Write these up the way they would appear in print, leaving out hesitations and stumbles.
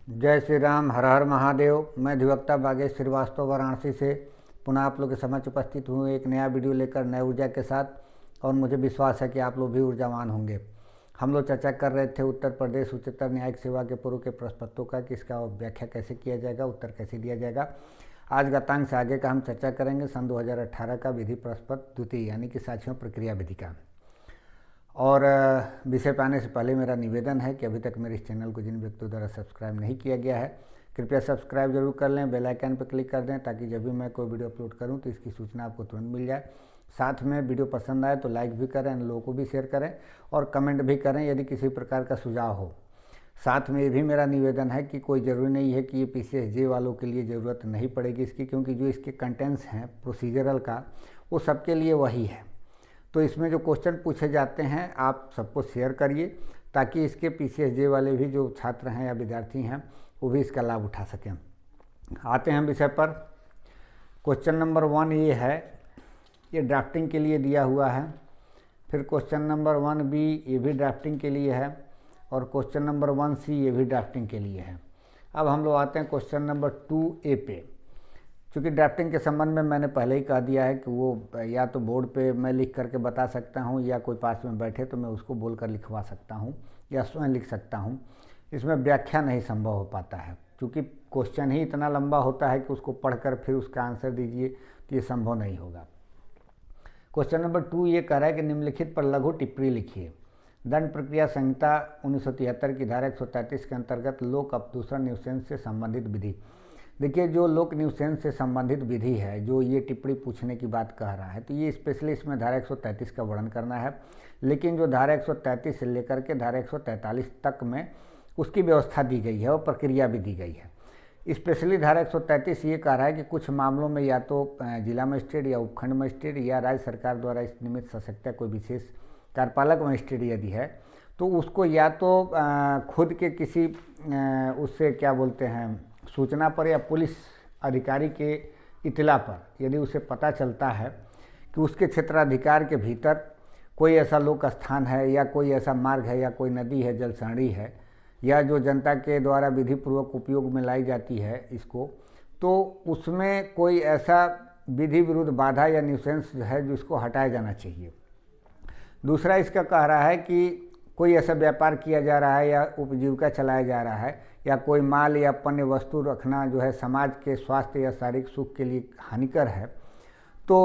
जय श्री राम, हर हर महादेव। मैं अधिवक्ता बागेश श्रीवास्तव वाराणसी से पुनः आप लोग के समक्ष उपस्थित हूँ एक नया वीडियो लेकर नए ऊर्जा के साथ। और मुझे विश्वास है कि आप लोग भी ऊर्जावान होंगे। हम लोग चर्चा कर रहे थे उत्तर प्रदेश उच्चतर न्यायिक सेवा के पूर्व के प्रश्न पत्रों का कि इसका व्याख्या कैसे किया जाएगा, उत्तर कैसे दिया जाएगा। आज गतांक से आगे का हम चर्चा करेंगे सन 2018 का विधि प्रश्न पत्र द्वितीय यानी कि साक्ष्यों प्रक्रिया विधि का। और विषय पे आने से पहले मेरा निवेदन है कि अभी तक मेरे इस चैनल को जिन व्यक्तियों द्वारा सब्सक्राइब नहीं किया गया है कृपया सब्सक्राइब जरूर कर लें, बेल आइकन पर क्लिक कर दें ताकि जब भी मैं कोई वीडियो अपलोड करूं तो इसकी सूचना आपको तुरंत मिल जाए। साथ में वीडियो पसंद आए तो लाइक भी करें, लोगों को भी शेयर करें और कमेंट भी करें यदि किसी प्रकार का सुझाव हो। साथ में ये भी मेरा निवेदन है कि कोई ज़रूरी नहीं है कि ये PCSJ वालों के लिए ज़रूरत नहीं पड़ेगी इसकी, क्योंकि जो इसके कंटेंट्स हैं प्रोसीजरल का वो सबके लिए वही है। तो इसमें जो क्वेश्चन पूछे जाते हैं आप सबको शेयर करिए ताकि इसके PCSJ वाले भी जो छात्र हैं या विद्यार्थी हैं वो भी इसका लाभ उठा सकें। आते हैं विषय पर। क्वेश्चन नंबर 1 ये है, ये ड्राफ्टिंग के लिए दिया हुआ है। फिर क्वेश्चन नंबर 1B ये भी ड्राफ्टिंग के लिए है और क्वेश्चन नंबर 1C ये भी ड्राफ्टिंग के लिए है। अब हम लोग आते हैं क्वेश्चन नंबर 2A पे। क्योंकि ड्राफ्टिंग के संबंध में मैंने पहले ही कह दिया है कि वो या तो बोर्ड पे मैं लिख करके बता सकता हूँ या कोई पास में बैठे तो मैं उसको बोलकर लिखवा सकता हूँ या स्वयं लिख सकता हूँ। इसमें व्याख्या नहीं संभव हो पाता है क्योंकि क्वेश्चन ही इतना लंबा होता है कि उसको पढ़कर फिर उसका आंसर दीजिए तो ये संभव नहीं होगा। क्वेश्चन नंबर 2 ये कह रहा है कि निम्नलिखित पर लघु टिप्पणी लिखिए। दंड प्रक्रिया संहिता 1973 की धारा 133 के अंतर्गत लोक अपदूषण न्यूसेंस से संबंधित विधि। देखिए, जो लोक न्यूसेंस से संबंधित विधि है जो ये टिप्पणी पूछने की बात कह रहा है तो ये स्पेशली इसमें धारा 133 का वर्णन करना है। लेकिन जो धारा 133 से लेकर के धारा 143 तक में उसकी व्यवस्था दी गई है और प्रक्रिया भी दी गई है। स्पेशली धारा 133 ये कह रहा है कि कुछ मामलों में या तो जिला मजिस्ट्रेट या उपखंड मजिस्ट्रेट या राज्य सरकार द्वारा इस निमित्त सशक्त कोई विशेष कार्यपालक मजिस्ट्रेट यदि है तो उसको या तो खुद के किसी उससे क्या बोलते हैं सूचना पर या पुलिस अधिकारी के इतला पर यदि उसे पता चलता है कि उसके क्षेत्राधिकार के भीतर कोई ऐसा लोक स्थान है या कोई ऐसा मार्ग है या कोई नदी है, जलसाणी है या जो जनता के द्वारा विधिपूर्वक उपयोग में लाई जाती है इसको, तो उसमें कोई ऐसा विधि विरुद्ध बाधा या न्यूसेंस है जिसको हटाया जाना चाहिए। दूसरा इसका कह रहा है कि कोई ऐसा व्यापार किया जा रहा है या उपजीविका चलाया जा रहा है या कोई माल या पण्य वस्तु रखना जो है समाज के स्वास्थ्य या शारीरिक सुख के लिए हानिकर है तो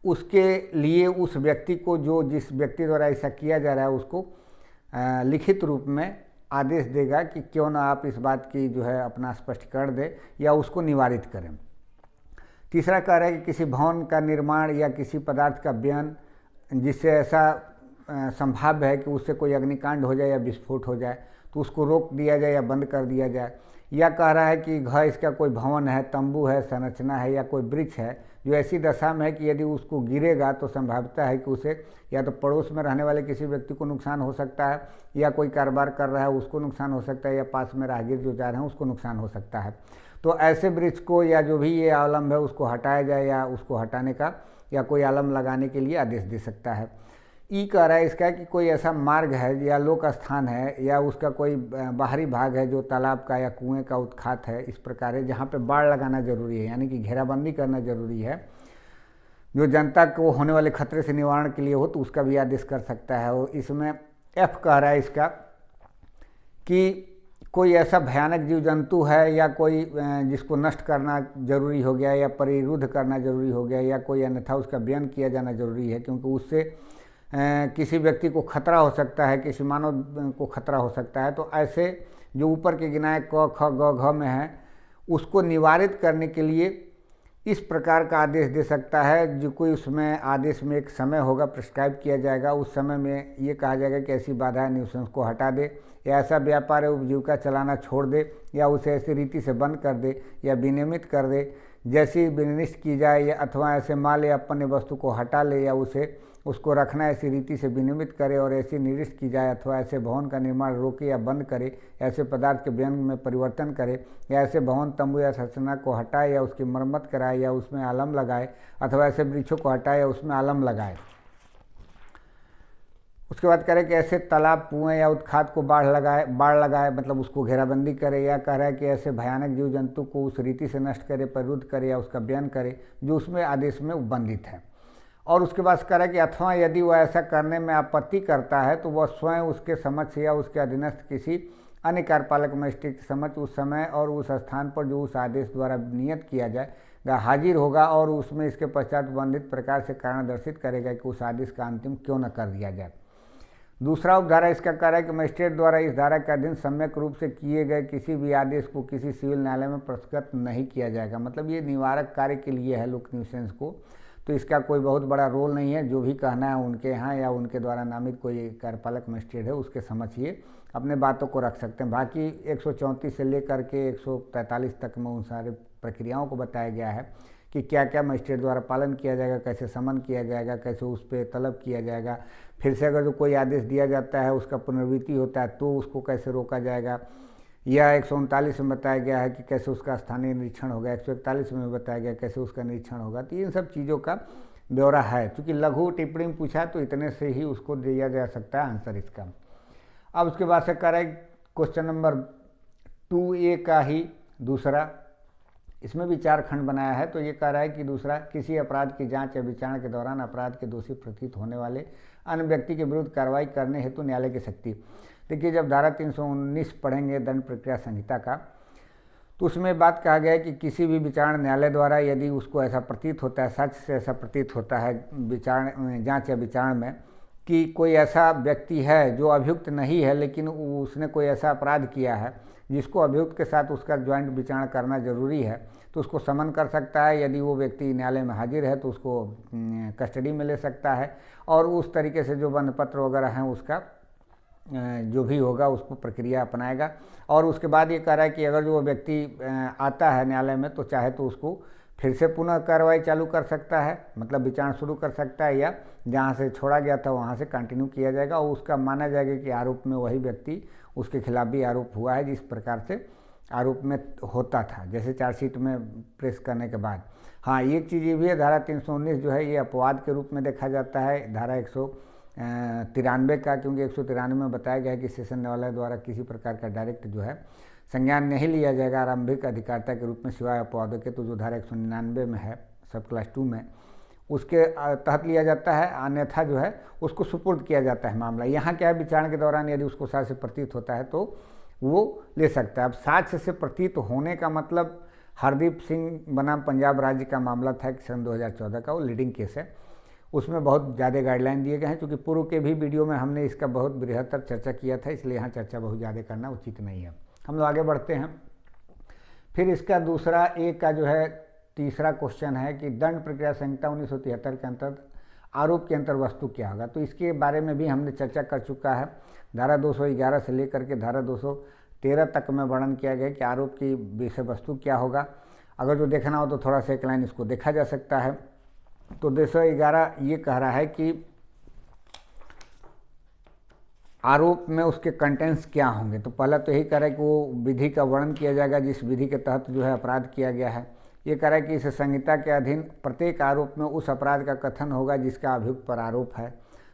उसके लिए उस व्यक्ति को जो जिस व्यक्ति द्वारा ऐसा किया जा रहा है उसको लिखित रूप में आदेश देगा कि क्यों ना आप इस बात की जो है अपना स्पष्टीकरण दें या उसको निवारित करें। तीसरा कह रहा है कि किसी भवन का निर्माण या किसी पदार्थ का व्ययन जिससे ऐसा संभाव्य है कि उससे कोई अग्निकांड हो जाए या विस्फोट हो जाए तो उसको रोक दिया जाए या बंद कर दिया जाए। या कह रहा है कि घर इसका कोई भवन है, तंबू है, संरचना है या कोई वृक्ष है जो ऐसी दशा में है कि यदि उसको गिरेगा तो संभावता है कि उसे या तो पड़ोस में रहने वाले किसी व्यक्ति को नुकसान हो सकता है या कोई कारोबार कर रहा है उसको नुकसान हो सकता है या पास में राहगीर जो जा रहे हैं उसको नुकसान हो सकता है। तो ऐसे वृक्ष को या जो भी ये आलम है उसको हटाया जाए या उसको हटाने का या कोई आलम लगाने के लिए आदेश दे सकता है। ई कह रहा है इसका कि कोई ऐसा मार्ग है या लोक स्थान है या उसका कोई बाहरी भाग है जो तालाब का या कुएं का उत्खात है इस प्रकार है जहाँ पे बाड़ लगाना जरूरी है यानी कि घेराबंदी करना जरूरी है जो जनता को होने वाले खतरे से निवारण के लिए हो तो उसका भी आदेश कर सकता है। और इसमें F कह रहा है इसका कि कोई ऐसा भयानक जीव जंतु है या कोई जिसको नष्ट करना जरूरी हो गया या परिरुद्ध करना जरूरी हो गया या कोई अन्यथा उसका व्ययन किया जाना जरूरी है क्योंकि उससे किसी व्यक्ति को खतरा हो सकता है, किसी मानव को खतरा हो सकता है। तो ऐसे जो ऊपर के गिनाए क ख ग घ में है उसको निवारित करने के लिए इस प्रकार का आदेश दे सकता है जो कोई उसमें आदेश में एक समय होगा प्रिस्क्राइब किया जाएगा। उस समय में ये कहा जाएगा कि ऐसी बाधा न्यूसेंस को हटा दे या ऐसा व्यापार है उपजीविका चलाना छोड़ दे या उसे ऐसी रीति से बंद कर दे या विनियमित कर दे जैसी विनिर्दिष्ट की जाए या अथवा ऐसे माल या अन्य वस्तु को हटा ले या उसको रखना ऐसी रीति से विनियमित करे और ऐसी निर्दिष्ट की जाए अथवा ऐसे भवन का निर्माण रोके या बंद करे, ऐसे पदार्थ के व्यंग में परिवर्तन करे या ऐसे भवन तंबू या संरचना को हटाए या उसकी मरम्मत कराए या उसमें आलम लगाए अथवा ऐसे वृक्षों को हटाए या उसमें आलम लगाए। उसके बाद कह रहे कि ऐसे तालाब, कुएं या उत्खात को बाढ़ लगाए मतलब उसको घेराबंदी करे, या कह रहा है कि ऐसे भयानक जीव जंतु को उस रीति से नष्ट करे, परिरुद्ध करे या उसका व्यन करे जो उसमें आदेश में उपबंधित है। और उसके बाद कह रहा है कि अथवा यदि वह ऐसा करने में आपत्ति करता है तो वह स्वयं उसके समक्ष या उसके अधीनस्थ किसी अन्य कार्यपालक मजिस्ट्रेट के समक्ष उस समय और उस स्थान पर जो उस आदेश द्वारा नियत किया जाएगा हाजिर होगा और उसमें इसके पश्चात वर्णित प्रकार से कारण दर्शित करेगा कि उस आदेश का अंतिम क्यों न कर दिया जाए। दूसरा उपधारा इसका कह रहा है कि मजिस्ट्रेट द्वारा इस धारा के अधीन सम्यक रूप से किए गए किसी भी आदेश को किसी सिविल न्यायालय में प्रस्तुत नहीं किया जाएगा। मतलब ये निवारक कार्य के लिए है लोक न्यूसेंस को, तो इसका कोई बहुत बड़ा रोल नहीं है। जो भी कहना है उनके यहाँ या उनके द्वारा नामित कोई कार्यपालक मजिस्ट्रेट है उसके समक्ष ये अपने बातों को रख सकते हैं। बाकी 134 से लेकर के 143 तक में उन सारे प्रक्रियाओं को बताया गया है कि क्या क्या मजिस्ट्रेट द्वारा पालन किया जाएगा, कैसे समन किया जाएगा, कैसे उस पर तलब किया जाएगा, फिर से अगर जो कोई आदेश दिया जाता है उसका पुनर्वृत्ति होता है तो उसको कैसे रोका जाएगा। यह 139 में बताया गया है कि कैसे उसका स्थानीय निरीक्षण होगा, 141 में बताया गया कैसे उसका निरीक्षण होगा। तो इन सब चीज़ों का ब्यौरा है। चूँकि लघु टिप्पणी में पूछा तो इतने से ही उसको दिया जा सकता है आंसर इसका। अब उसके बाद से कह रहा है क्वेश्चन नंबर 2A का ही दूसरा, इसमें भी 4 खंड बनाया है। तो ये कह रहा है कि दूसरा, किसी अपराध की जांच या विचारणा के दौरान अपराध के दोषी प्रतीत होने वाले अन्य व्यक्ति के विरुद्ध कार्रवाई करने हेतु न्यायालय की शक्ति। देखिए जब धारा 319 पढ़ेंगे दंड प्रक्रिया संहिता का तो उसमें बात कहा गया है कि किसी भी विचारण न्यायालय द्वारा यदि उसको ऐसा प्रतीत होता है, सच से ऐसा प्रतीत होता है विचारण, जाँच या विचारण में कि कोई ऐसा व्यक्ति है जो अभियुक्त नहीं है लेकिन उसने कोई ऐसा अपराध किया है जिसको अभियुक्त के साथ उसका ज्वाइंट विचारण करना जरूरी है, तो उसको समन कर सकता है। यदि वो व्यक्ति न्यायालय में हाजिर है तो उसको कस्टडी में ले सकता है और उस तरीके से जो बंद पत्र वगैरह हैं उसका जो भी होगा उसको प्रक्रिया अपनाएगा। और उसके बाद ये कह रहा है कि अगर जो व्यक्ति आता है न्यायालय में तो चाहे तो उसको फिर से पुनः कार्रवाई चालू कर सकता है, मतलब विचारण शुरू कर सकता है, या जहाँ से छोड़ा गया था वहाँ से कंटिन्यू किया जाएगा और उसका माना जाएगा कि आरोप में वही व्यक्ति, उसके खिलाफ भी आरोप हुआ है जिस प्रकार से आरोप में होता था, जैसे चार्जशीट में प्रेस करने के बाद। हाँ, एक चीज़ ये भी है, धारा 319 जो है ये अपवाद के रूप में देखा जाता है धारा 193 का, क्योंकि 193 में बताया गया है कि सेशन न्यायालय द्वारा किसी प्रकार का डायरेक्ट जो है संज्ञान नहीं लिया जाएगा आरंभिक अधिकारिता के रूप में सिवाय अपवादों के। तो जो धारा 199 में है सब क्लास 2 में उसके तहत लिया जाता है, अन्यथा जो है उसको सुपुर्द किया जाता है मामला। यहाँ क्या है, विचारण के दौरान यदि उसको साक्ष्य प्रतीत होता है तो वो ले सकता है। अब साक्ष्य से प्रतीत होने का मतलब हरदीप सिंह बनाम पंजाब राज्य का मामला था सन 2014 का, वो लीडिंग केस है, उसमें बहुत ज़्यादा गाइडलाइन दिए गए हैं। क्योंकि पूर्व के भी वीडियो में हमने इसका बहुत बृहत्तर चर्चा किया था, इसलिए यहाँ चर्चा बहुत ज़्यादा करना उचित नहीं है। हम लोग आगे बढ़ते हैं। फिर इसका दूसरा एक का जो है तीसरा क्वेश्चन है कि दंड प्रक्रिया संहिता 1973 के अंतर्गत आरोप के अंतर वस्तु क्या होगा। तो इसके बारे में भी हमने चर्चा कर चुका है। धारा 211 से लेकर के धारा 213 तक में वर्णन किया गया कि आरोप की विषय वस्तु क्या होगा। अगर जो देखना हो तो थोड़ा सा एक लाइन इसको देखा जा सकता है। तो 211 ये कह रहा है कि आरोप में उसके कंटेंट्स क्या होंगे। तो पहला तो यही कह रहा है कि वो विधि का वर्णन किया जाएगा जिस विधि के तहत जो है अपराध किया गया है। ये कह रहा है कि इस संहिता के अधीन प्रत्येक आरोप में उस अपराध का कथन होगा जिसका अभियुक्त पर आरोप है।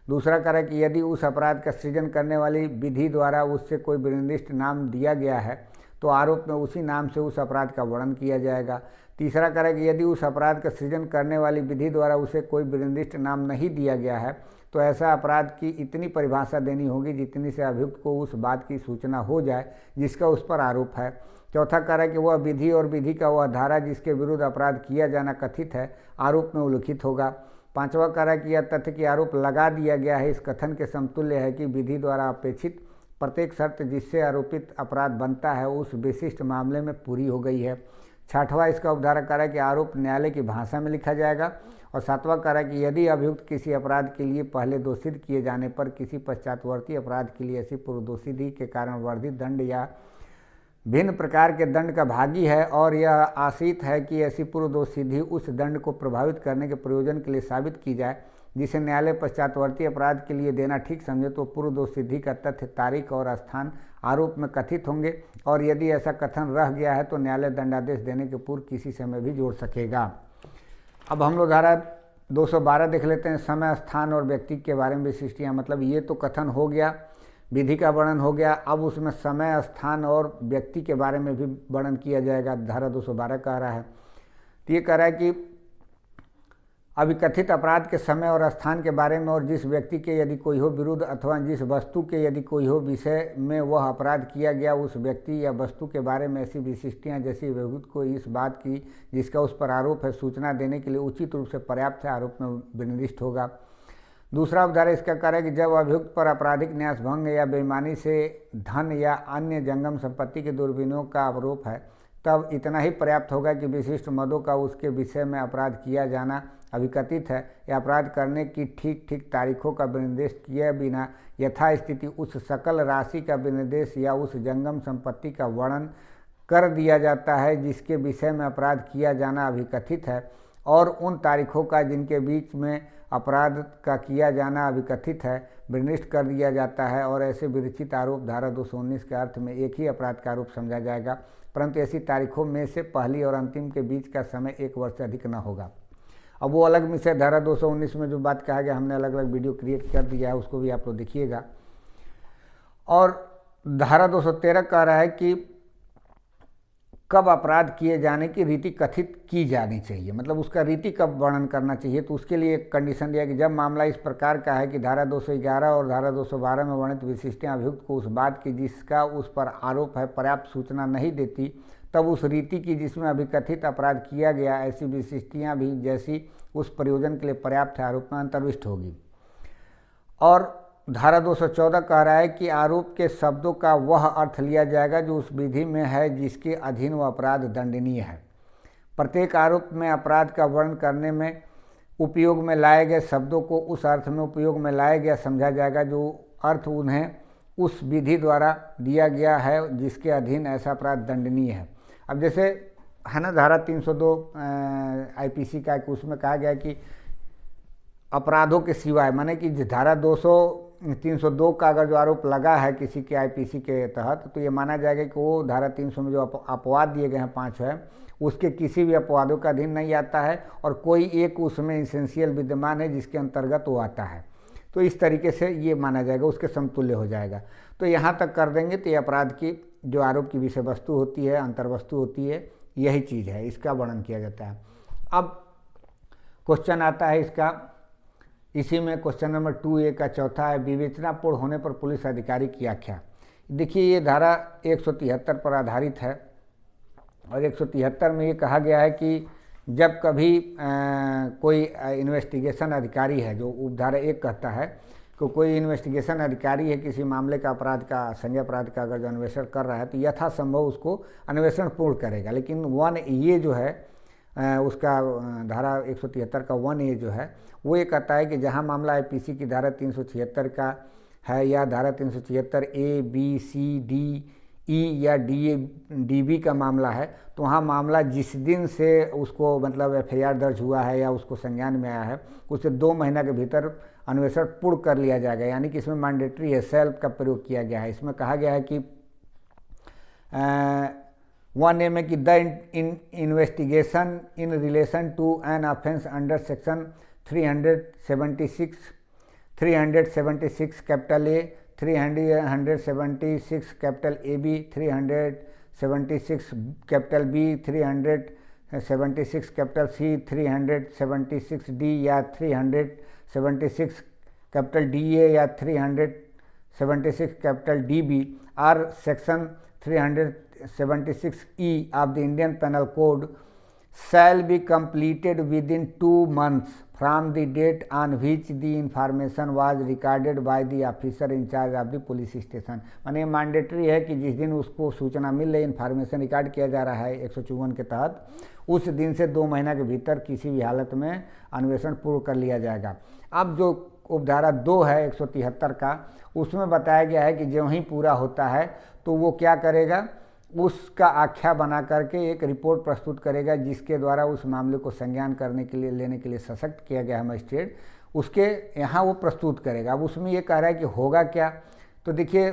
दूसरा कह रहा है कि यदि उस अपराध का सृजन करने वाली विधि द्वारा उससे कोई विनिर्दिष्ट नाम दिया गया है तो आरोप में उसी नाम से उस अपराध का वर्णन किया जाएगा। तीसरा कह रहा है कि यदि उस अपराध का सृजन करने वाली विधि द्वारा उसे कोई विनिर्दिष्ट नाम नहीं दिया गया है तो ऐसा अपराध की इतनी परिभाषा देनी होगी जितनी से अभियुक्त को उस बात की सूचना हो जाए जिसका उस पर आरोप है। चौथा कह रहा है कि वह विधि और विधि का वह धारा जिसके विरुद्ध अपराध किया जाना कथित है आरोप में उल्लिखित होगा। पांचवा कह रहा है कि यह तथ्य कि आरोप लगा दिया गया है इस कथन के समतुल्य है कि विधि द्वारा अपेक्षित प्रत्येक शर्त जिससे आरोपित अपराध बनता है उस विशिष्ट मामले में पूरी हो गई है। छठवां इसका उपधारा कह रहा है कि आरोप न्यायालय की भाषा में लिखा जाएगा। और सातवां कह रहा है कि यदि अभियुक्त किसी अपराध के लिए पहले दोषित किए जाने पर किसी पश्चातवर्ती अपराध के लिए ऐसी पूर्वदोषिधि के कारण वर्धित दंड या भिन्न प्रकार के दंड का भागी है और यह आशित है कि ऐसी पूर्वदोषिधि उस दंड को प्रभावित करने के प्रयोजन के लिए साबित की जाए जिसे न्यायालय पश्चातवर्ती अपराध के लिए देना ठीक समझे तो पूर्वदोषिधि का तथ्य, तारीख और स्थान आरोप में कथित होंगे और यदि ऐसा कथन रह गया है तो न्यायालय दंडादेश देने के पूर्व किसी समय भी जोड़ सकेगा। अब हम लोग धारा 212 देख लेते हैं, समय स्थान और व्यक्ति के बारे में विशिष्टियाँ। मतलब ये तो कथन हो गया, विधि का वर्णन हो गया, अब उसमें समय स्थान और व्यक्ति के बारे में भी वर्णन किया जाएगा। धारा 212 कह रहा है, तो ये कह रहा है कि अभिकथित अपराध के समय और स्थान के बारे में और जिस व्यक्ति के यदि कोई हो विरुद्ध अथवा जिस वस्तु के यदि कोई हो विषय में वह अपराध किया गया, उस व्यक्ति या वस्तु के बारे में ऐसी विशिष्टियाँ जैसी अभियुक्त को इस बात की जिसका उस पर आरोप है सूचना देने के लिए उचित रूप से पर्याप्त है, आरोप में विनिर्दिष्ट होगा। दूसरा उपधारा इसका कार्य है कि जब अभियुक्त पर आपराधिक न्यासभंग या बेईमानी से धन या अन्य जंगम संपत्ति के दुर्विनियोग का आरोप है, तब इतना ही पर्याप्त होगा कि विशिष्ट मदों का उसके विषय में अपराध किया जाना अभिकथित है या अपराध करने की ठीक ठीक तारीखों का विनिर्देश किए बिना यथास्थिति उस सकल राशि का विनिर्देश या उस जंगम संपत्ति का वर्णन कर दिया जाता है जिसके विषय में अपराध किया जाना अभिकथित है, और उन तारीखों का जिनके बीच में अपराध का किया जाना अभिकथित है विनिर्दिष्ट कर दिया जाता है। और ऐसे विरचित आरोप धारा 219 के अर्थ में एक ही अपराध का आरोप समझा जाएगा, परंतु ऐसी तारीखों में से पहली और अंतिम के बीच का समय 1 वर्ष से अधिक न होगा। अब वो अलग विषय धारा 219 में जो बात कहा गया, हमने अलग अलग वीडियो क्रिएट कर दिया है, उसको भी आप लोग देखिएगा। और धारा 213 कह रहा है कि कब अपराध किए जाने की रीति कथित की जानी चाहिए, मतलब उसका रीति कब वर्णन करना चाहिए। तो उसके लिए एक कंडीशन दिया कि जब मामला इस प्रकार का है कि धारा 211 और धारा 212 में वर्णित विशिष्टियाँ अभियुक्त को उस बात की जिसका उस पर आरोप है पर्याप्त सूचना नहीं देती, तब उस रीति की जिसमें अभिकथित अपराध किया गया ऐसी विशिष्टियाँ भी जैसी उस प्रयोजन के लिए पर्याप्त है, आरोप में अंतर्विष्ट होगी। और धारा 214 कह रहा है कि आरोप के शब्दों का वह अर्थ लिया जाएगा जो उस विधि में है जिसके अधीन वह अपराध दंडनीय है। प्रत्येक आरोप में अपराध का वर्णन करने में उपयोग में लाए गए शब्दों को उस अर्थ में उपयोग में लाया गया समझा जाएगा जो अर्थ उन्हें उस विधि द्वारा दिया गया है जिसके अधीन ऐसा अपराध दंडनीय है। अब जैसे है ना, धारा 302 आईपीसी का, उसमें कहा गया कि अपराधों के सिवाय, माने कि धारा 302 का अगर जो आरोप लगा है किसी के आईपीसी के तहत, तो ये माना जाएगा कि वो धारा 300 में जो अपवाद दिए गए हैं 5 है, उसके किसी भी अपवादों का अधीन नहीं आता है और कोई एक उसमें इसेंशियल विद्यमान है जिसके अंतर्गत वो आता है। तो इस तरीके से ये माना जाएगा, उसके समतुल्य हो जाएगा। तो यहाँ तक कर देंगे तो ये अपराध की जो आरोप की विषय वस्तु होती है, अंतर्वस्तु होती है, यही चीज़ है, इसका वर्णन किया जाता है। अब क्वेश्चन आता है इसका, इसी में क्वेश्चन नंबर 2A का चौथा है, विवेचनापूर्ण होने पर पुलिस अधिकारी की आख्या। देखिए ये धारा 173 पर आधारित है और 173 में ये कहा गया है कि जब कभी कोई इन्वेस्टिगेशन अधिकारी है, जो उपधारा 1 कहता है कि कोई इन्वेस्टिगेशन अधिकारी है किसी मामले का अपराध का, संज्ञेय अपराध का अगर जो अन्वेषण कर रहा है तो यथासंभव उसको अन्वेषण पूर्ण करेगा। लेकिन 1A जो है उसका धारा 173 का 1A जो है वो ये कहता है कि जहां मामला आईपीसी की धारा 376 का है या धारा 376 A, B, C, D, E या DB का मामला है, तो वहाँ मामला जिस दिन से उसको मतलब FIR दर्ज हुआ है या उसको संज्ञान में आया है उससे 2 महीना के भीतर अन्वेषण पूर्ण कर लिया जाएगा। यानी कि इसमें मैंडेटरी है, सेल्फ का प्रयोग किया गया है। इसमें कहा गया है कि 1A में कि the investigation in relation to an offence under section 376 capital A, 376 capital AB, 376 capital B, 376 capital C, 376 D या 376 कैपिटल DA या 376 कैपिटल DB और section 376E of the Indian Penal Code shall be completed within 2 months from the date on which the information was recorded by the officer in charge of the police station। माने mandatory है कि जिस दिन उसको सूचना मिल रही, information record किया जा रहा है 154 के तहत, उस दिन से 2 महीना के भीतर किसी भी हालत में अन्वेषण पूर्ण कर लिया जाएगा। अब जो उपधारा 2 है 173 का, उसमें बताया गया है कि जो ही पूरा होता है तो वो क्या करेगा, उसका आख्या बना करके एक रिपोर्ट प्रस्तुत करेगा जिसके द्वारा उस मामले को संज्ञान करने के लिए लेने के लिए सशक्त किया गया है मजिस्ट्रेट, उसके यहाँ वो प्रस्तुत करेगा। अब उसमें ये कह रहा है कि होगा क्या, तो देखिए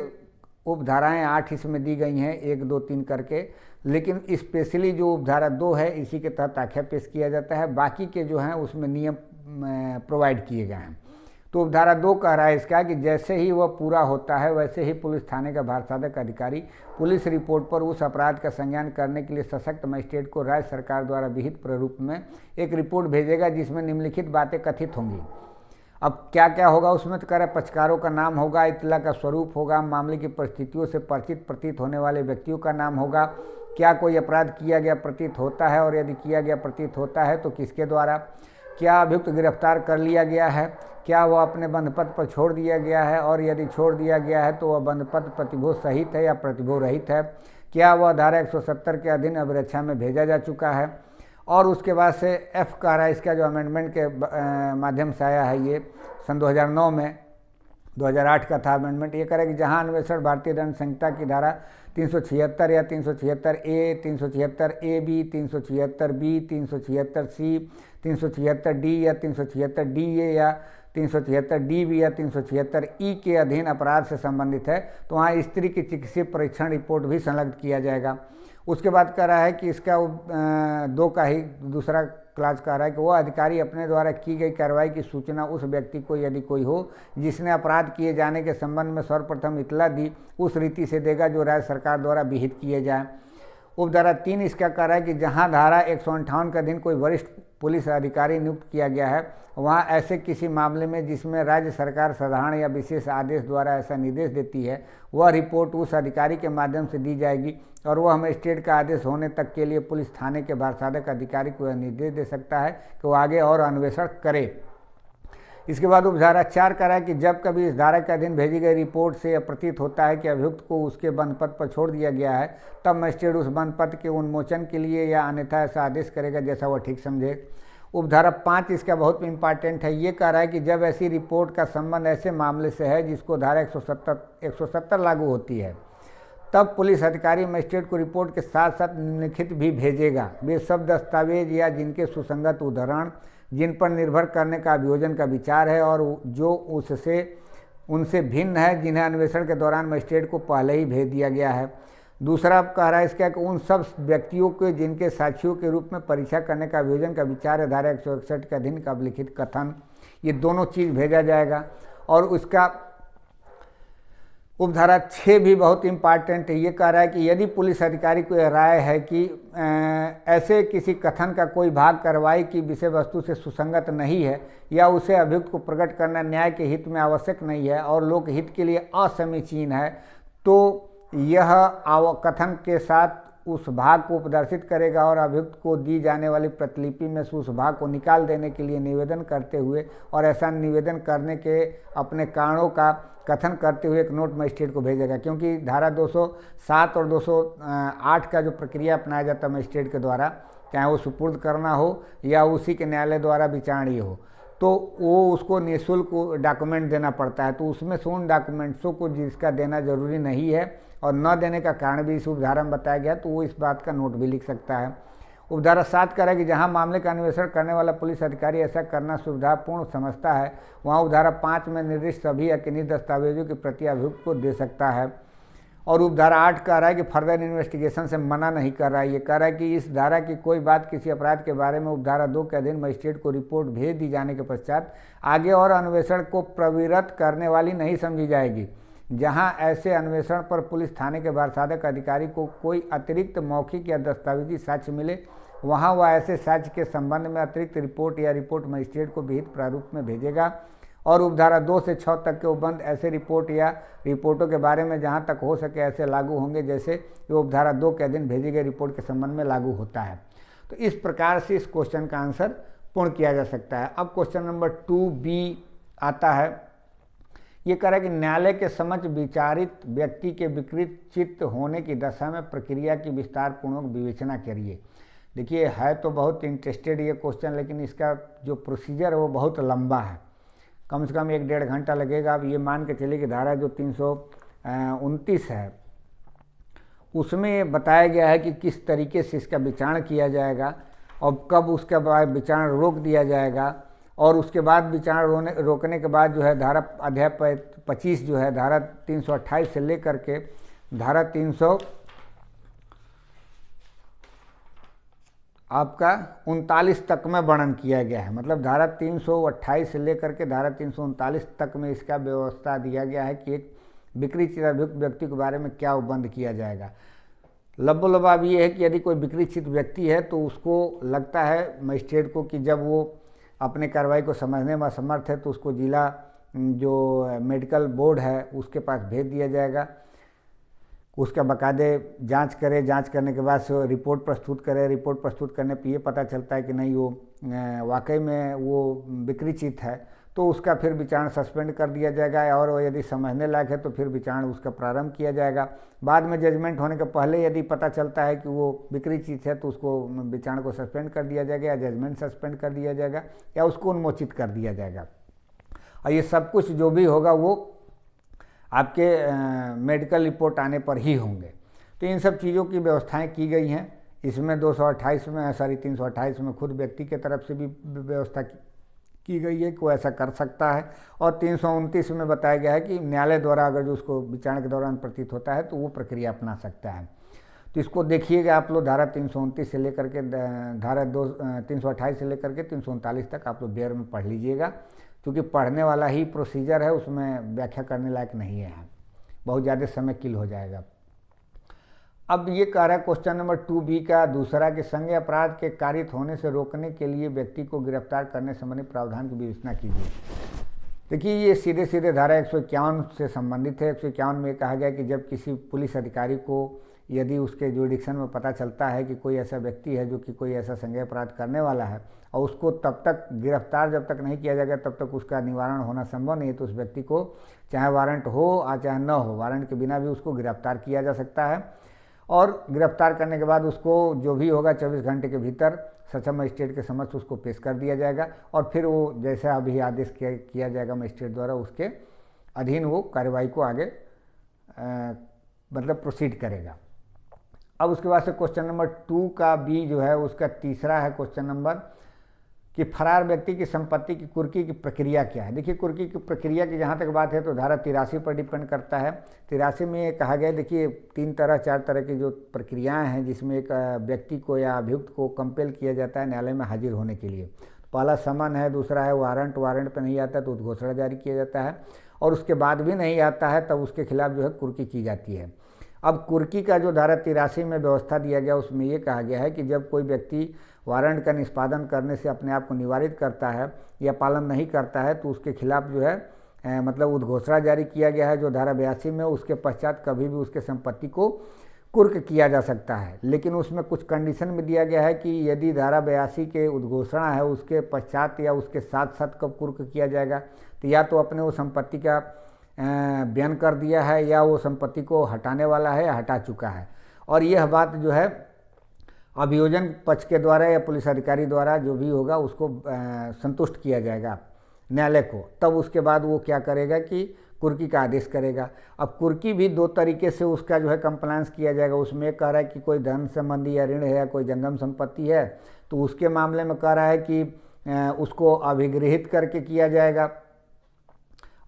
उपधाराएं 8 इसमें दी गई हैं 1, 2, 3 करके, लेकिन स्पेशली जो उपधारा 2 है इसी के तहत आख्या पेश किया जाता है। बाकी के जो हैं उसमें नियम प्रोवाइड किए गए हैं। तो उपधारा 2 कह रहा है इसका कि जैसे ही वह पूरा होता है वैसे ही पुलिस थाने का भारसाधक अधिकारी पुलिस रिपोर्ट पर उस अपराध का संज्ञान करने के लिए सशक्त मजिस्ट्रेट को राज्य सरकार द्वारा विहित प्रारूप में एक रिपोर्ट भेजेगा जिसमें निम्नलिखित बातें कथित होंगी। अब क्या क्या होगा उसमें तो कह रहे पक्षकारों का नाम होगा, इतला का स्वरूप होगा, मामले की परिस्थितियों से परिचित प्रतीत होने वाले व्यक्तियों का नाम होगा, क्या कोई अपराध किया गया प्रतीत होता है और यदि किया गया प्रतीत होता है तो किसके द्वारा, क्या अभियुक्त गिरफ्तार कर लिया गया है, क्या वह अपने बंधपत्र पर छोड़ दिया गया है और यदि छोड़ दिया गया है तो वह बंधपत्र प्रतिभोग सहित है या प्रतिभोग रहित है, क्या वह धारा 170 के अधीन अभिरक्षा में भेजा जा चुका है। और उसके बाद से एफ कह रहा है इसका जो अमेंडमेंट के माध्यम से आया है ये सन 2009 में, 2008 का था अमेंडमेंट, ये कह कि जहां अन्वेषण भारतीय दंड संहिता की धारा 376 या 376A, 376AB, 376B, 376C, 376D या 376DA या 376DB या 376E के अधीन अपराध से संबंधित है तो वहाँ स्त्री की चिकित्सीय परीक्षण रिपोर्ट भी संलग्न किया जाएगा। उसके बाद कह रहा है कि इसका 2 का ही दूसरा क्लास कह रहा है कि वह अधिकारी अपने द्वारा की गई कार्रवाई की सूचना उस व्यक्ति को यदि कोई हो जिसने अपराध किए जाने के संबंध में सर्वप्रथम इतला दी उस रीति से देगा जो राज्य सरकार द्वारा विहित किए जाए। उपधारा 3 इसका कह रहा है कि जहां धारा 158 का दिन कोई वरिष्ठ पुलिस अधिकारी नियुक्त किया गया है वहां ऐसे किसी मामले में जिसमें राज्य सरकार साधारण या विशेष आदेश द्वारा ऐसा निर्देश देती है वह रिपोर्ट उस अधिकारी के माध्यम से दी जाएगी और वह मजिस्ट्रेट का आदेश होने तक के लिए पुलिस थाने के भारसाधक अधिकारी को यह निर्देश दे सकता है कि वह आगे और अन्वेषण करे। इसके बाद उपधारा 4 कह रहा है कि जब कभी इस धारा के अधीन भेजी गई रिपोर्ट से यह प्रतीत होता है कि अभियुक्त को उसके बंधपत्र पर छोड़ दिया गया है तब मजिस्ट्रेट उस बंधपत्र के उन्मोचन के लिए या अन्यथा ऐसा आदेश करेगा जैसा वह ठीक समझे। उपधारा 5 इसका बहुत इंपॉर्टेंट है, ये कह रहा है कि जब ऐसी रिपोर्ट का संबंध ऐसे मामले से है जिसको धारा 170 लागू होती है तब पुलिस अधिकारी मजिस्ट्रेट को रिपोर्ट के साथ साथ निम्नलिखित भी भेजेगा। वे सब दस्तावेज या जिनके सुसंगत उदाहरण जिन पर निर्भर करने का अभियोजन का विचार है और जो उनसे भिन्न है जिन्हें अन्वेषण के दौरान मजिस्ट्रेट को पहले ही भेज दिया गया है। दूसरा कह रहा है इसका कि उन सब व्यक्तियों के जिनके साक्षियों के रूप में परीक्षा करने का अभियोजन का विचार है धारा 161 के अधीन का लिखित कथन, ये दोनों चीज़ भेजा जाएगा। और उसका उपधारा 6 भी बहुत इम्पॉर्टेंट है, ये कह रहा है कि यदि पुलिस अधिकारी को यह राय है कि ऐसे किसी कथन का कोई भाग कार्रवाई की विषय वस्तु से सुसंगत नहीं है या उसे अभियुक्त को प्रकट करना न्याय के हित में आवश्यक नहीं है और लोक हित के लिए असमीचीन है तो यह कथन के साथ उस भाग को प्रदर्शित करेगा और अभियुक्त को दी जाने वाली प्रतिलिपि में से उस भाग को निकाल देने के लिए निवेदन करते हुए और ऐसा निवेदन करने के अपने कारणों का कथन करते हुए एक नोट मजिस्ट्रेट को भेजेगा, क्योंकि धारा 207 और 208 का जो प्रक्रिया अपनाया जाता है मजिस्ट्रेट के द्वारा, चाहे वो सुपुर्द करना हो या उसी के न्यायालय द्वारा विचारणीय हो, तो वो उसको निःशुल्क डॉक्यूमेंट देना पड़ता है। तो उसमें से उन डॉक्यूमेंट्सों को जिसका देना जरूरी नहीं है और न देने का कारण भी इस उपधारा में बताया गया तो वो इस बात का नोट भी लिख सकता है। उपधारा 7 कह रहा है कि जहां मामले का अन्वेषण करने वाला पुलिस अधिकारी ऐसा करना सुविधापूर्ण समझता है वहां उपधारा 5 में निर्दिष्ट सभी अकिन्नी दस्तावेजों की प्रति अभियुक्त को दे सकता है। और उपधारा 8 कह रहा है कि फर्दर इन्वेस्टिगेशन से मना नहीं कर रहा है, ये कह रहा है कि इस धारा की कोई बात किसी अपराध के बारे में उपधारा 2 के अधीन मजिस्ट्रेट को रिपोर्ट भेज दी जाने के पश्चात आगे और अन्वेषण को प्रवृत्त करने वाली नहीं समझी जाएगी। जहां ऐसे अन्वेषण पर पुलिस थाने के भारसाधक अधिकारी को कोई अतिरिक्त मौखिक या दस्तावेजी साक्ष्य मिले वहां वह ऐसे साक्ष्य के संबंध में अतिरिक्त रिपोर्ट या रिपोर्ट मजिस्ट्रेट को विहित प्रारूप में भेजेगा। और उपधारा 2 से 6 तक के उपबंध ऐसे रिपोर्ट या रिपोर्टों के बारे में जहां तक हो सके ऐसे लागू होंगे जैसे ये उपधारा 2 के अधीन भेजी गई रिपोर्ट के संबंध में लागू होता है। तो इस प्रकार से इस क्वेश्चन का आंसर पूर्ण किया जा सकता है। अब क्वेश्चन नंबर 2B आता है, ये कह रहा है कि न्यायालय के समक्ष विचारित व्यक्ति के विकृत चित्त होने की दशा में प्रक्रिया की विस्तार पूर्वक विवेचना करिए। देखिए है तो बहुत इंटरेस्टेड ये क्वेश्चन, लेकिन इसका जो प्रोसीजर है वो बहुत लंबा है, कम से कम 1-1.5 घंटा लगेगा। अब ये मान के चलिए कि धारा जो 329 है उसमें बताया गया है कि किस तरीके से इसका विचारण किया जाएगा और कब उसका बाद विचारण रोक दिया जाएगा और उसके बाद विचारण रोकने के बाद जो है धारा अध्याय 25 जो है धारा 328 से लेकर के धारा आपका 39 तक में वर्णन किया गया है। मतलब धारा 328 से लेकर के धारा 339 तक में इसका व्यवस्था दिया गया है कि एक विकृत अभियुक्त व्यक्ति के बारे में क्या उपबंध किया जाएगा। लबोलबाब ये है कि यदि कोई विकृत व्यक्ति है तो उसको लगता है मजिस्ट्रेट को कि जब वो अपने कार्रवाई को समझने में असमर्थ है तो उसको जिला जो मेडिकल बोर्ड है उसके पास भेज दिया जाएगा, उसका बाकायदे जांच करे, जांच करने के बाद से रिपोर्ट प्रस्तुत करे। रिपोर्ट प्रस्तुत करने पर ये पता चलता है कि नहीं वो वाकई में वो विकृत है तो उसका फिर विचारण सस्पेंड कर दिया जाएगा, और वो यदि समझने लायक है तो फिर विचारण उसका प्रारंभ किया जाएगा। बाद में जजमेंट होने के पहले यदि पता चलता है कि वो विकृत है तो उसको विचारण को सस्पेंड कर दिया जाएगा, या जजमेंट सस्पेंड कर दिया जाएगा, या उसको उन्मोचित कर दिया जाएगा। और ये सब कुछ जो भी होगा वो आपके मेडिकल रिपोर्ट आने पर ही होंगे। तो इन सब चीज़ों की व्यवस्थाएं की गई हैं। इसमें 328 में खुद व्यक्ति के तरफ से भी व्यवस्था की गई है कि वो ऐसा कर सकता है, और 329 में बताया गया है कि न्यायालय द्वारा अगर जो उसको विचारण के दौरान प्रतीत होता है तो वो प्रक्रिया अपना सकता है। तो इसको देखिएगा आप लोग, धारा 329 से लेकर के धारा 328 से लेकर के 339 तक आप लोग बेयर में पढ़ लीजिएगा, क्योंकि पढ़ने वाला ही प्रोसीजर है, उसमें व्याख्या करने लायक नहीं है, बहुत ज़्यादा समय किल हो जाएगा। अब ये कह रहा है क्वेश्चन नंबर 2B का दूसरा कि संज्ञेय अपराध के कारित होने से रोकने के लिए व्यक्ति को गिरफ्तार करने संबंधी प्रावधान की विवेचना कीजिए। देखिए ये सीधे सीधे धारा 151 से संबंधित है। 151 में कहा गया कि जब किसी पुलिस अधिकारी को यदि उसके जुरिडिक्शन में पता चलता है कि कोई ऐसा व्यक्ति है जो कि कोई ऐसा संज्ञेय अपराध करने वाला है, और उसको तब तक गिरफ्तार जब तक नहीं किया जाएगा तब तक उसका निवारण होना संभव नहीं है, तो उस व्यक्ति को चाहे वारंट हो और चाहे न हो, वारंट के बिना भी उसको गिरफ्तार किया जा सकता है। और गिरफ्तार करने के बाद उसको जो भी होगा 24 घंटे के भीतर सक्षम मजिस्ट्रेट के समक्ष उसको पेश कर दिया जाएगा, और फिर वो जैसा अभी आदेश किया जाएगा मजिस्ट्रेट द्वारा उसके अधीन वो कार्रवाई को आगे मतलब प्रोसीड करेगा। अब उसके बाद से क्वेश्चन नंबर 2B जो है उसका तीसरा है क्वेश्चन नंबर कि फरार व्यक्ति की संपत्ति की कुर्की की प्रक्रिया क्या है। देखिए कुर्की की प्रक्रिया की जहाँ तक बात है तो धारा 83 पर डिपेंड करता है। 83 में ये कहा गया, देखिए 4 तरह की जो प्रक्रियाएं हैं जिसमें एक व्यक्ति को या अभियुक्त को कंपेल किया जाता है न्यायालय में हाजिर होने के लिए। पहला समन है, दूसरा है वारंट। वारंट पर नहीं आता तो उद्घोषणा जारी किया जाता है, और उसके बाद भी नहीं आता है तब उसके खिलाफ जो है कुर्की की जाती है। अब कुर्की का जो धारा 83 में व्यवस्था दिया गया उसमें ये कहा गया है कि जब कोई व्यक्ति वारंट का निष्पादन करने से अपने आप को निवारित करता है या पालन नहीं करता है तो उसके खिलाफ जो है मतलब उद्घोषणा जारी किया गया है जो धारा 82 में। उसके पश्चात कभी भी उसके संपत्ति को कुर्क किया जा सकता है, लेकिन उसमें कुछ कंडीशन में दिया गया है कि यदि धारा 82 के उद्घोषणा है उसके पश्चात या उसके साथ साथ कब कुर्क किया जाएगा, तो या तो अपने वो संपत्ति का बयान कर दिया है या वो संपत्ति को हटाने वाला है या हटा चुका है। और यह बात जो है अभियोजन पक्ष के द्वारा या पुलिस अधिकारी द्वारा जो भी होगा उसको संतुष्ट किया जाएगा न्यायालय को, तब उसके बाद वो क्या करेगा कि कुर्की का आदेश करेगा। अब कुर्की भी 2 तरीके से उसका जो है कंप्लायंस किया जाएगा। उसमें कह रहा है कि कोई धन संबंधी या ऋण है या कोई जंगम संपत्ति है तो उसके मामले में कह रहा है कि उसको अभिगृहित करके किया जाएगा,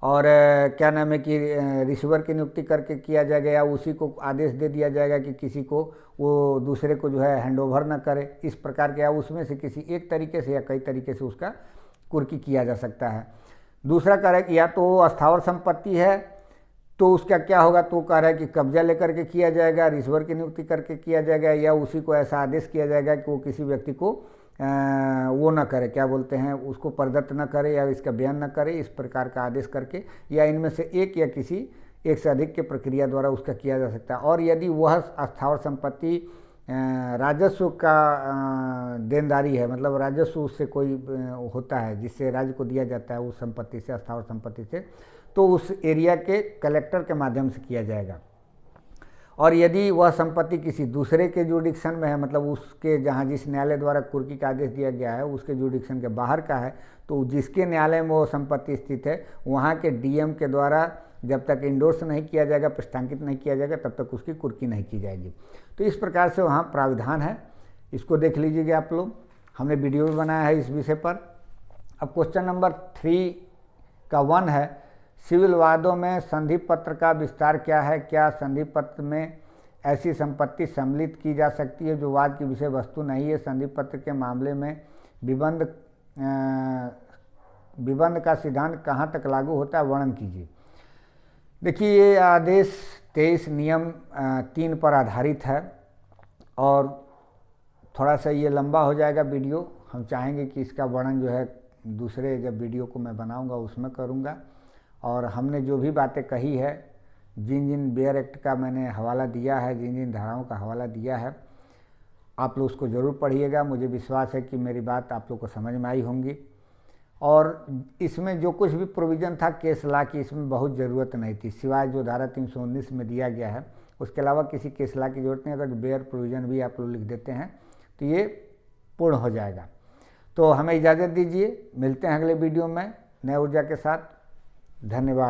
और क्या नाम है कि रिसीवर की नियुक्ति करके किया जाएगा, या उसी को आदेश दे दिया जाएगा कि किसी को वो दूसरे को जो है हैंडओवर ना करे। इस प्रकार के या उसमें से किसी एक तरीके से या कई तरीके से उसका कुर्की किया जा सकता है। दूसरा कह रहा है कि या तो अस्थावर संपत्ति है तो उसका क्या होगा, तो कह रहा है कि कब्जा लेकर के किया जाएगा, रिसीवर की नियुक्ति करके किया जाएगा, या उसी को ऐसा आदेश किया जाएगा कि वो किसी व्यक्ति को वो ना करे, क्या बोलते हैं, उसको प्रदत्त न करे या इसका बयान न करे, इस प्रकार का आदेश करके, या इनमें से एक या किसी एक से अधिक के प्रक्रिया द्वारा उसका किया जा सकता है। और यदि वह अस्थावर संपत्ति राजस्व का देनदारी है, मतलब राजस्व उससे कोई होता है जिससे राज्य को दिया जाता है उस संपत्ति से, अस्थावर संपत्ति से, तो उस एरिया के कलेक्टर के माध्यम से किया जाएगा। और यदि वह संपत्ति किसी दूसरे के जुरिडिक्शन में है, मतलब उसके जहाँ जिस न्यायालय द्वारा कुर्की का आदेश दिया गया है उसके जुरिडिक्शन के बाहर का है, तो जिसके न्यायालय में वो संपत्ति स्थित है वहाँ के डीएम के द्वारा जब तक इंडोर्स नहीं किया जाएगा, प्रस्तावित नहीं किया जाएगा, तब तक उसकी कुर्की नहीं की जाएगी। तो इस प्रकार से वहाँ प्राविधान है, इसको देख लीजिएगा आप लोग। हमने वीडियो भी बनाया है इस विषय पर। अब क्वेश्चन नंबर 3 का 1 है, सिविल वादों में संधि पत्र का विस्तार क्या है। क्या संधि पत्र में ऐसी संपत्ति सम्मिलित की जा सकती है जो वाद की विषय वस्तु नहीं है। संधि पत्र के मामले में विबंध का सिद्धांत कहाँ तक लागू होता है, वर्णन कीजिए। देखिए, ये आदेश 23 नियम 3 पर आधारित है और थोड़ा सा ये लंबा हो जाएगा वीडियो। हम चाहेंगे कि इसका वर्णन जो है दूसरे जब वीडियो को मैं बनाऊंगा उसमें करूंगा। और हमने जो भी बातें कही है, जिन जिन बेयर एक्ट का मैंने हवाला दिया है, जिन जिन धाराओं का हवाला दिया है, आप लोग उसको ज़रूर पढ़िएगा। मुझे विश्वास है कि मेरी बात आप लोग को समझ में आई होंगी। और इसमें जो कुछ भी प्रोविज़न था केस लॉ की, इसमें बहुत ज़रूरत नहीं थी, सिवाय जो धारा 319 में दिया गया है। उसके अलावा किसी केस लॉ की ज़रूरत नहीं। अगर बेयर प्रोविज़न भी आप लोग लिख देते हैं तो ये पूर्ण हो जाएगा। तो हमें इजाज़त दीजिए, मिलते हैं अगले वीडियो में नए ऊर्जा के साथ। धन्यवाद।